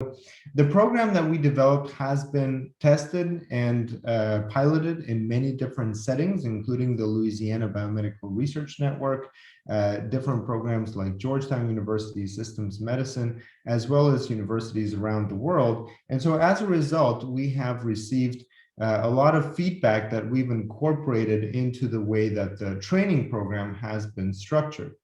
The program that we developed has been tested and piloted in many different settings, including the Louisiana Biomedical Research Network, different programs like Georgetown University Systems Medicine, as well as universities around the world. And so as a result, we have received a lot of feedback that we've incorporated into the way that the training program has been structured.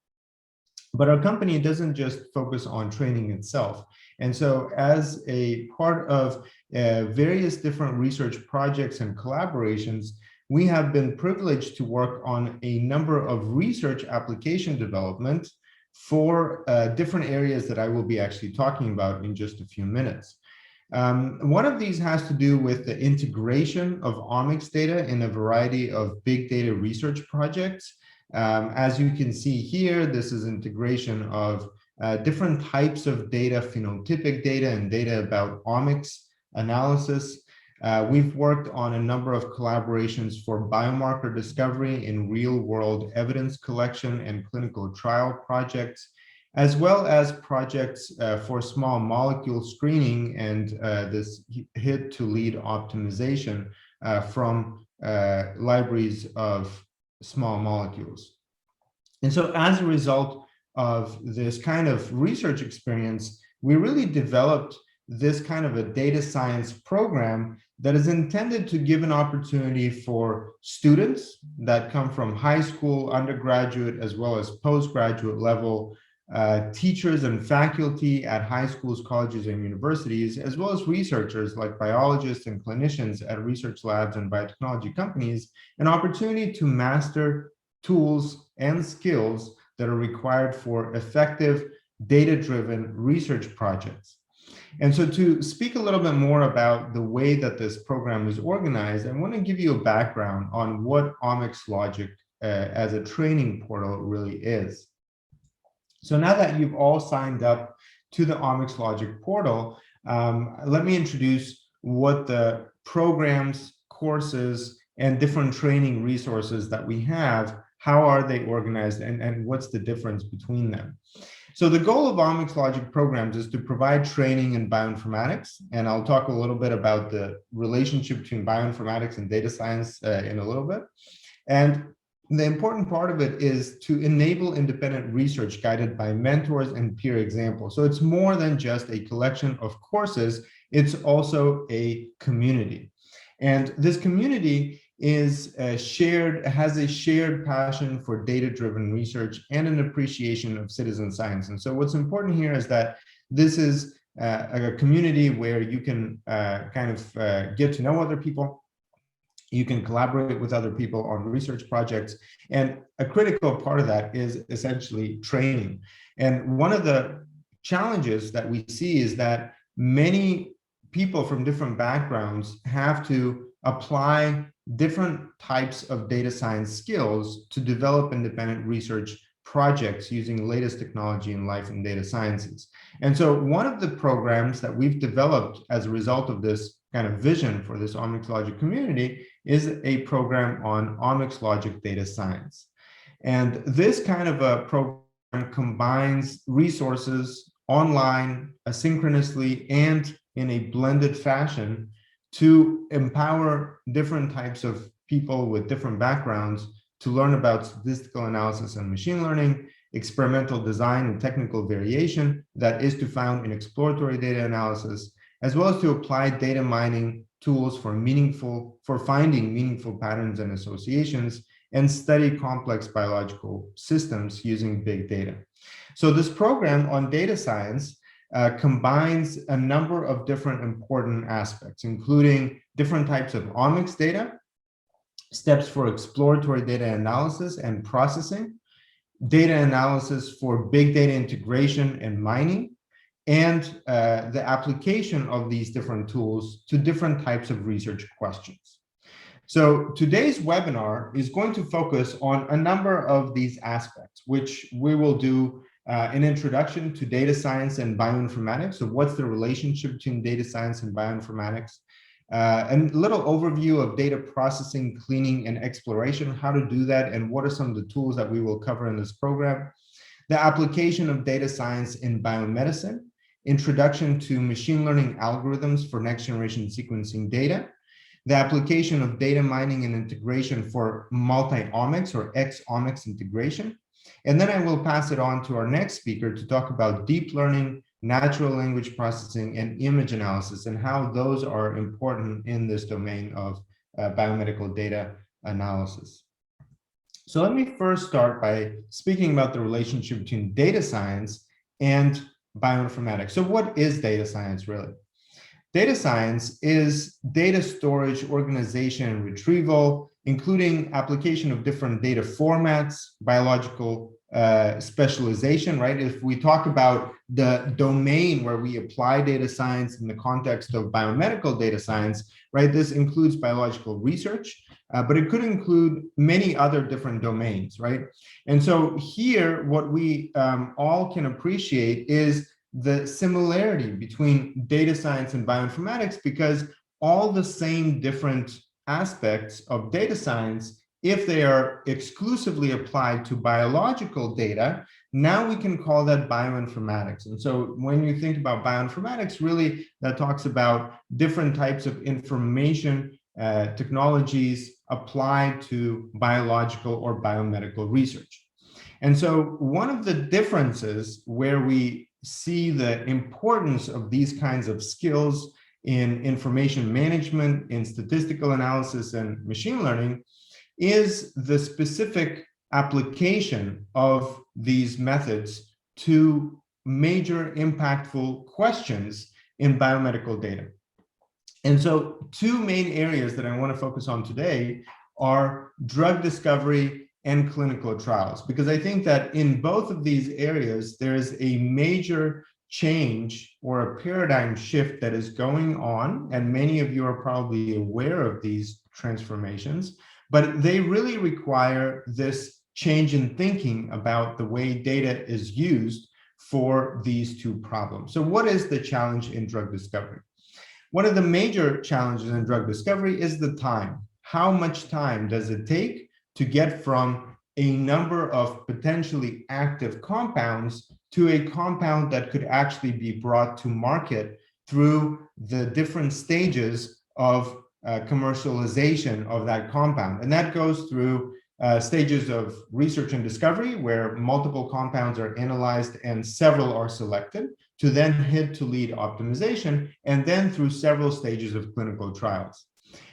But our company doesn't just focus on training itself. And so as a part of various different research projects and collaborations, we have been privileged to work on a number of research application development for different areas that I will be actually talking about in just a few minutes. One of these has to do with the integration of omics data in a variety of big data research projects. As you can see here, this is integration of different types of data, phenotypic data and data about omics analysis. We've worked on a number of collaborations for biomarker discovery in real-world evidence collection and clinical trial projects, as well as projects for small molecule screening and this hit-to-lead optimization from libraries of small molecules. And so as a result of this kind of research experience, we really developed this kind of a data science program that is intended to give an opportunity for students that come from high school, undergraduate, as well as postgraduate level, teachers and faculty at high schools, colleges, and universities, as well as researchers like biologists and clinicians at research labs and biotechnology companies, an opportunity to master tools and skills that are required for effective data-driven research projects. And so to speak a little bit more about the way that this program is organized, I want to give you a background on what OmicsLogic as a training portal really is. So now that you've all signed up to the OmicsLogic portal, let me introduce what the programs, courses, and different training resources that we have, how are they organized, and what's the difference between them. So the goal of OmicsLogic programs is to provide training in bioinformatics, and I'll talk a little bit about the relationship between bioinformatics and data science in a little bit. And the important part of it is to enable independent research guided by mentors and peer examples. So it's more than just a collection of courses, it's also a community. And this community is has a shared passion for data-driven research and an appreciation of citizen science. And so what's important here is that this is a community where you can get to know other people. You can collaborate with other people on research projects. And a critical part of that is essentially training. And one of the challenges that we see is that many people from different backgrounds have to apply different types of data science skills to develop independent research projects using latest technology in life and data sciences. And so one of the programs that we've developed as a result of this kind of vision for this OmicsLogic community is a program on OmicsLogic data science. And this kind of a program combines resources online, asynchronously, and in a blended fashion to empower different types of people with different backgrounds to learn about statistical analysis and machine learning, experimental design and technical variation that is to found in exploratory data analysis, as well as to apply data mining tools for finding meaningful patterns and associations, and study complex biological systems using big data. So this program on data science combines a number of different important aspects, including different types of omics data, steps for exploratory data analysis and processing, data analysis for big data integration and mining, and the application of these different tools to different types of research questions. So today's webinar is going to focus on a number of these aspects, which we will do an introduction to data science and bioinformatics. So what's the relationship between data science and bioinformatics? A little overview of data processing, cleaning, and exploration, how to do that, and what are some of the tools that we will cover in this program. The application of data science in biomedicine, introduction to machine learning algorithms for next generation sequencing data, the application of data mining and integration for multi-omics or X-omics integration. And then I will pass it on to our next speaker to talk about deep learning, natural language processing, and image analysis, and how those are important in this domain of biomedical data analysis. So let me first start by speaking about the relationship between data science and bioinformatics. So what is data science really? Data science is data storage, organization, and retrieval, including application of different data formats, biological specialization, right? If we talk about the domain where we apply data science in the context of biomedical data science, right, this includes biological research, but it could include many other different domains, right? And so here, what we all can appreciate is the similarity between data science and bioinformatics, because all the same different aspects of data science, if they are exclusively applied to biological data, now we can call that bioinformatics. And so when you think about bioinformatics, really that talks about different types of information technologies applied to biological or biomedical research. And so one of the differences where we see the importance of these kinds of skills in information management, in statistical analysis, and machine learning is the specific application of these methods to major impactful questions in biomedical data. And so two main areas that I want to focus on today are drug discovery and clinical trials, because I think that in both of these areas, there is a major change or a paradigm shift that is going on, and many of you are probably aware of these transformations, but they really require this change in thinking about the way data is used for these two problems. So what is the challenge in drug discovery? One of the major challenges in drug discovery is the time. How much time does it take to get from a number of potentially active compounds to a compound that could actually be brought to market through the different stages of commercialization of that compound? And that goes through stages of research and discovery, where multiple compounds are analyzed and several are selected, to then head to lead optimization, and then through several stages of clinical trials.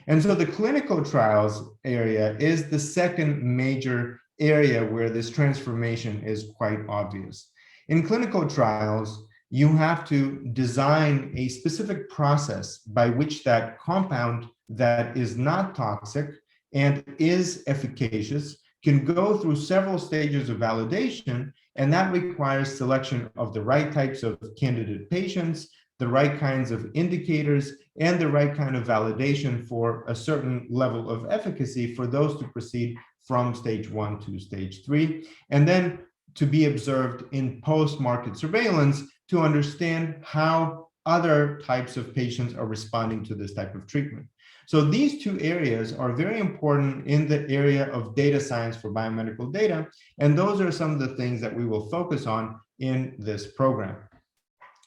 And so the clinical trials area is the second major area where this transformation is quite obvious. In clinical trials, you have to design a specific process by which that compound that is not toxic and is efficacious can go through several stages of validation, and that requires selection of the right types of candidate patients, the right kinds of indicators, and the right kind of validation for a certain level of efficacy for those to proceed from stage 1 to stage 3, and then to be observed in post-market surveillance to understand how other types of patients are responding to this type of treatment. So these two areas are very important in the area of data science for biomedical data, and those are some of the things that we will focus on in this program.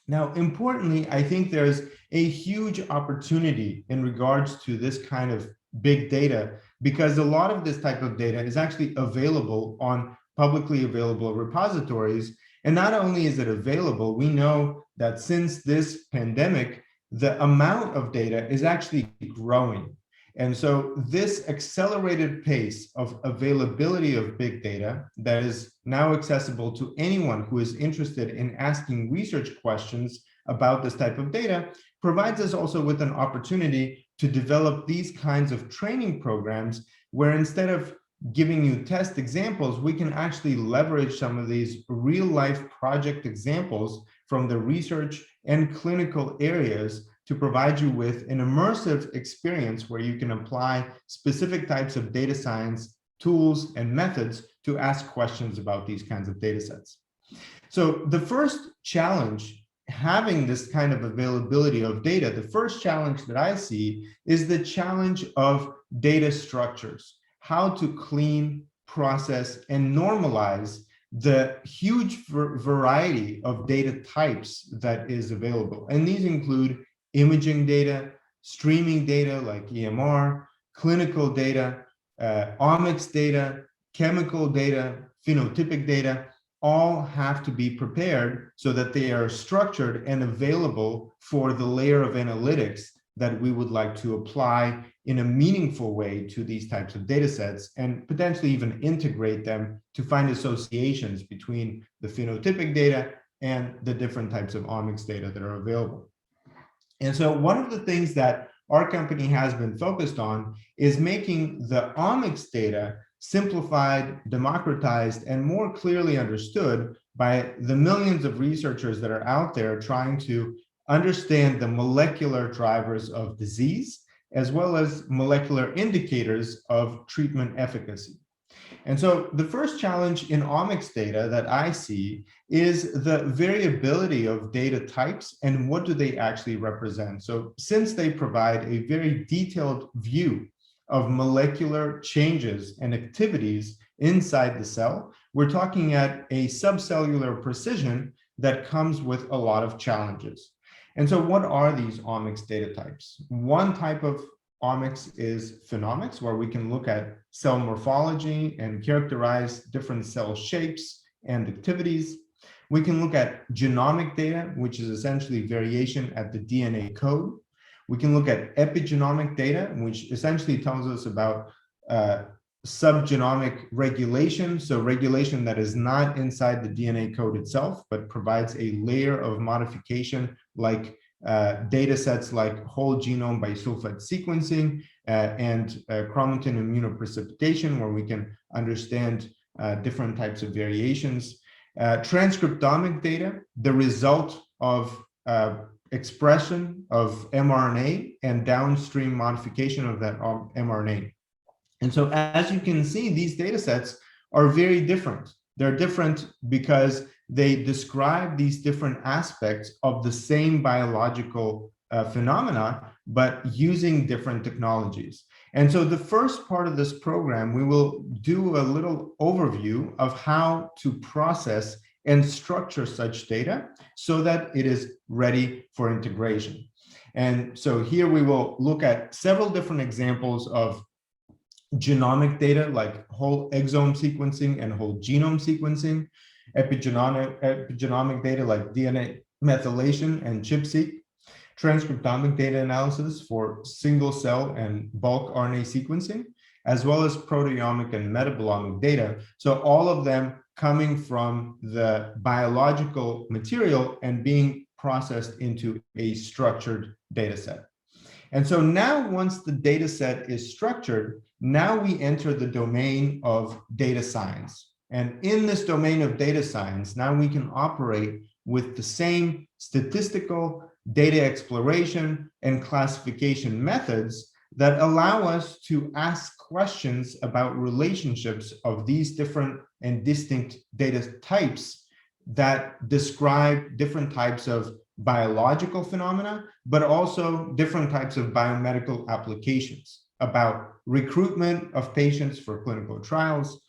Now, importantly, I think there's a huge opportunity in regards to this kind of big data, because a lot of this type of data is actually available on publicly available repositories. And not only is it available, we know that since this pandemic, the amount of data is actually growing. And so this accelerated pace of availability of big data that is now accessible to anyone who is interested in asking research questions about this type of data provides us also with an opportunity to develop these kinds of training programs where instead of giving you test examples, we can actually leverage some of these real-life project examples from the research and clinical areas to provide you with an immersive experience where you can apply specific types of data science tools and methods to ask questions about these kinds of data sets. So the first challenge, having this kind of availability of data, the first challenge that I see is the challenge of data structures, how to clean, process, and normalize the huge variety of data types that is available. And these include imaging data, streaming data like EMR, clinical data, omics data, chemical data, phenotypic data, all have to be prepared so that they are structured and available for the layer of analytics that we would like to apply in a meaningful way to these types of data sets, and potentially even integrate them to find associations between the phenotypic data and the different types of omics data that are available. And so one of the things that our company has been focused on is making the omics data simplified, democratized, and more clearly understood by the millions of researchers that are out there trying to understand the molecular drivers of disease, as well as molecular indicators of treatment efficacy. And so the first challenge in omics data that I see is the variability of data types and what do they actually represent. So since they provide a very detailed view of molecular changes and activities inside the cell, we're talking at a subcellular precision that comes with a lot of challenges. And so what are these omics data types? One type of omics is phenomics, where we can look at cell morphology and characterize different cell shapes and activities. We can look at genomic data, which is essentially variation at the DNA code. We can look at epigenomic data, which essentially tells us about subgenomic regulation, so regulation that is not inside the DNA code itself, but provides a layer of modification like data sets like whole genome bisulfite sequencing and chromatin immunoprecipitation, where we can understand different types of variations. Transcriptomic data, the result of expression of mRNA and downstream modification of that mRNA. And so as you can see, these data sets are very different. They're different because they describe these different aspects of the same biological phenomena, but using different technologies. And so the first part of this program, we will do a little overview of how to process and structure such data so that it is ready for integration. And so here we will look at several different examples of genomic data like whole exome sequencing and whole genome sequencing, epigenomic data like DNA methylation and ChIP-seq, transcriptomic data analysis for single cell and bulk RNA sequencing, as well as proteomic and metabolomic data. So all of them coming from the biological material and being processed into a structured data set. And so now once the data set is structured, now we enter the domain of data science. And in this domain of data science, now we can operate with the same statistical, data exploration, and classification methods that allow us to ask questions about relationships of these different and distinct data types that describe different types of biological phenomena, but also different types of biomedical applications, about recruitment of patients for clinical trials,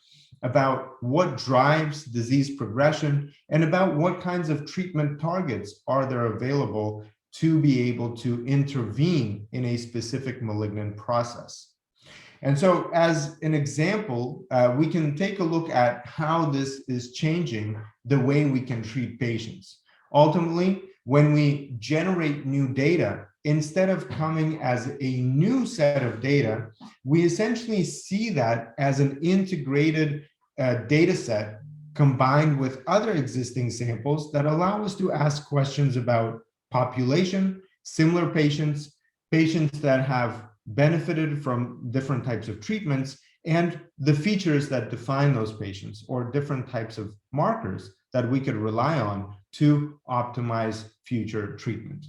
about what drives disease progression, and about what kinds of treatment targets are there available to be able to intervene in a specific malignant process. And so as an example, we can take a look at how this is changing the way we can treat patients. Ultimately, when we generate new data, instead of coming as a new set of data, we essentially see that as an integrated data set combined with other existing samples that allow us to ask questions about population, similar patients, patients that have benefited from different types of treatments, and the features that define those patients, or different types of markers that we could rely on to optimize future treatment.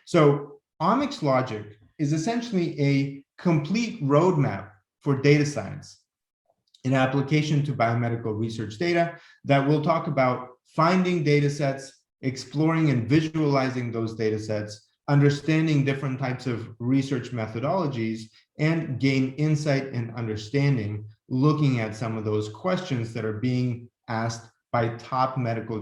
So OmicsLogic is essentially a complete roadmap for data science, an application to biomedical research data that will talk about finding data sets, exploring and visualizing those data sets, understanding different types of research methodologies, and gain insight and understanding, looking at some of those questions that are being asked by top medical